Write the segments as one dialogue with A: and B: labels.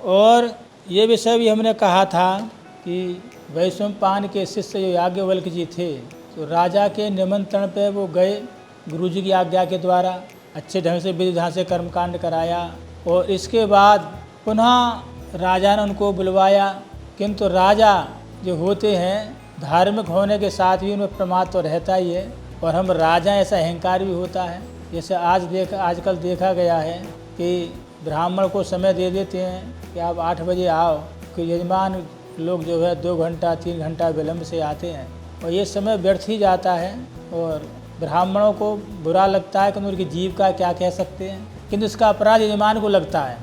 A: और ये विषय भी हमने कहा था कि वैशंपायन के शिष्य जो याज्ञवल्क्य जी थे, तो राजा के निमंत्रण पे वो गए, गुरुजी की आज्ञा के द्वारा अच्छे ढंग से विधि विधान से कर्मकांड कराया। और इसके बाद पुनः राजा ने उनको बुलवाया, किंतु राजा जो होते हैं धार्मिक होने के साथ भी उनमें प्रमाद तो रहता ही है। और हम राजा ऐसा अहंकार भी होता है। जैसे आजकल देखा गया है कि ब्राह्मण को समय दे देते हैं कि आप 8 बजे आओ, कि यजमान लोग जो है 2 घंटा 3 घंटा विलम्ब से आते हैं और ये समय व्यर्थ ही जाता है। और ब्राह्मणों को बुरा लगता है कि उनकी जीविका क्या कह सकते हैं, किंतु इसका अपराध यजमान को लगता है।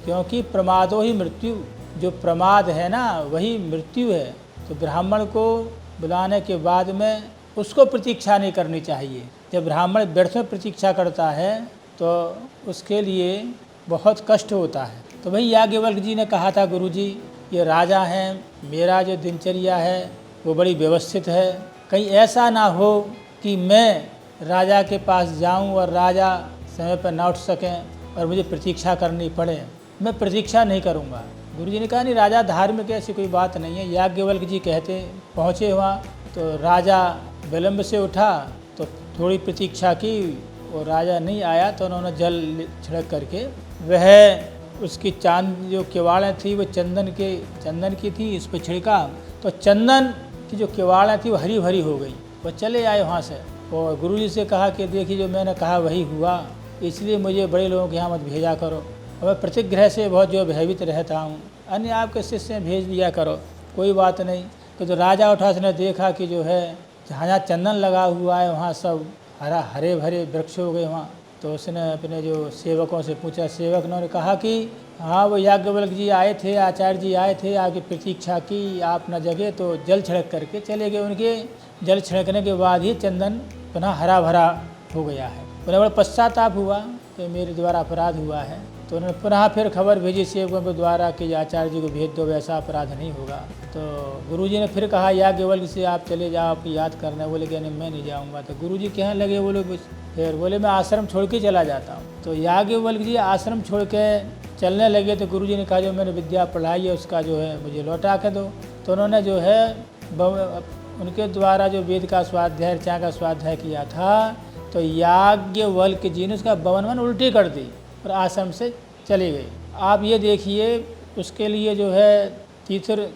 A: क्योंकि प्रमादो ही मृत्यु, जो प्रमाद है ना वही मृत्यु है। तो ब्राह्मण को बुलाने के बाद में उसको प्रतीक्षा नहीं करनी चाहिए। जब ब्राह्मण व्यर्थ में प्रतीक्षा करता है तो उसके लिए बहुत कष्ट होता है। तो भाई याज्ञवल्क्य जी ने कहा था, गुरुजी ये राजा हैं, मेरा जो दिनचर्या है वो बड़ी व्यवस्थित है, कहीं ऐसा ना हो कि मैं राजा के पास जाऊं और राजा समय पर न उठ सकें और मुझे प्रतीक्षा करनी पड़े। मैं प्रतीक्षा नहीं करूंगा। गुरुजी ने कहा नहीं, राजा धार्मिक ऐसी कोई बात नहीं है। याज्ञवल्क्य जी कहते पहुँचे वहाँ तो राजा विलम्ब से उठा तो थोड़ी प्रतीक्षा की और राजा नहीं आया तो उन्होंने जल छिड़क करके वह उसकी चांद जो किवाड़ें थी वो चंदन की थी, इस पर छिड़का तो चंदन की जो किवाड़ें थी वो हरी भरी हो गई। वो चले आए वहाँ से और गुरुजी से कहा कि देखिए जो मैंने कहा वही हुआ, इसलिए मुझे बड़े लोगों के यहाँ मत भेजा करो। और मैं प्रतिग्रह से बहुत जो भयभीत रहता हूँ, अन्य आपके शिष्य भेज दिया करो, कोई बात नहीं। तो राजा उठा उसने देखा कि जो है जहाँ जहाँ चंदन लगा हुआ है वहाँ सब हरे भरे वृक्ष हो गए वहाँ। तो उसने अपने जो सेवकों से पूछा, सेवक ने कहा कि हाँ वो याज्ञवल्क्य जी आए थे, आचार्य जी आए थे, आपकी प्रतीक्षा की, आप न जगे तो जल छिड़क करके चले गए। उनके जल छिड़कने के बाद ही चंदन पुनः हरा भरा हो गया है। उन्हें बड़ा पश्चाताप हुआ कि मेरे द्वारा अपराध हुआ है। तो उन्होंने पुनः फिर खबर भेजी सेवकों के द्वारा कि आचार्य जी को भेज दो, वैसा अपराध नहीं होगा। तो गुरुजी ने फिर कहा याज्ञवल्क्य से आप चले जाओ, आपकी याद करने। बोले कि नहीं मैं नहीं जाऊँगा। तो गुरुजी कहने लगे, बोले फिर बोले मैं आश्रम छोड़ के चला जाता हूँ। तो याज्ञवल्क्य जी आश्रम छोड़ के चलने लगे तो गुरुजी ने कहा जो मैंने विद्या पढ़ाई है उसका जो है मुझे लौटा के दो। तो उन्होंने जो है उनके द्वारा जो वेद का स्वाध्याय ऋचा का स्वाध्याय किया था तो याज्ञवल्क्य जी ने उसका बवन उल्टी कर दी और आश्रम से चले गए। आप ये देखिए उसके लिए जो है तीसुर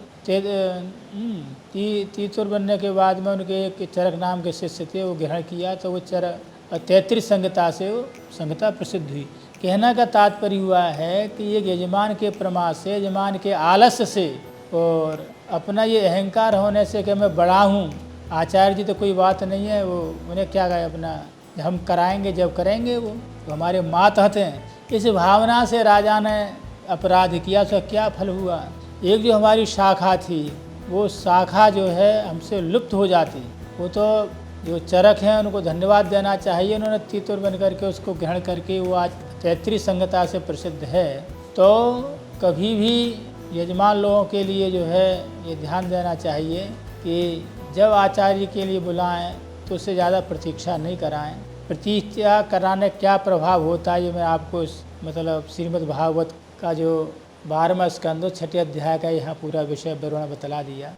A: बनने के बाद में उनके एक चरक नाम के शिष्य थे, वो ग्रहण किया तो वो चरक 33 संहिता से वो संहिता प्रसिद्ध हुई। कहने का तात्पर्य हुआ है कि ये यजमान के प्रमाद से, यजमान के आलस्य से और अपना ये अहंकार होने से कि मैं बड़ा हूँ, आचार्य जी तो कोई बात नहीं है, वो उन्हें क्या कहे अपना हम कराएंगे जब करेंगे वो तो हमारे मातहत हैं। इस भावना से राजा ने अपराध किया। उसका क्या फल हुआ, एक जो हमारी शाखा थी वो शाखा जो है हमसे लुप्त हो जाती। वो तो जो चरक हैं उनको धन्यवाद देना चाहिए, उन्होंने तीतुर बन करके उसको ग्रहण करके वो आज 33 संहिता से प्रसिद्ध है। तो कभी भी यजमान लोगों के लिए जो है ये ध्यान देना चाहिए कि जब आचार्य के लिए बुलाएं तो उससे ज़्यादा प्रतीक्षा नहीं कराएं। प्रतीक्षा कराने क्या प्रभाव होता है ये मैं आपको मतलब श्रीमद् भागवत का जो 12वां स्कंद 6ठे अध्याय का यहाँ पूरा विषय विवरण बतला दिया।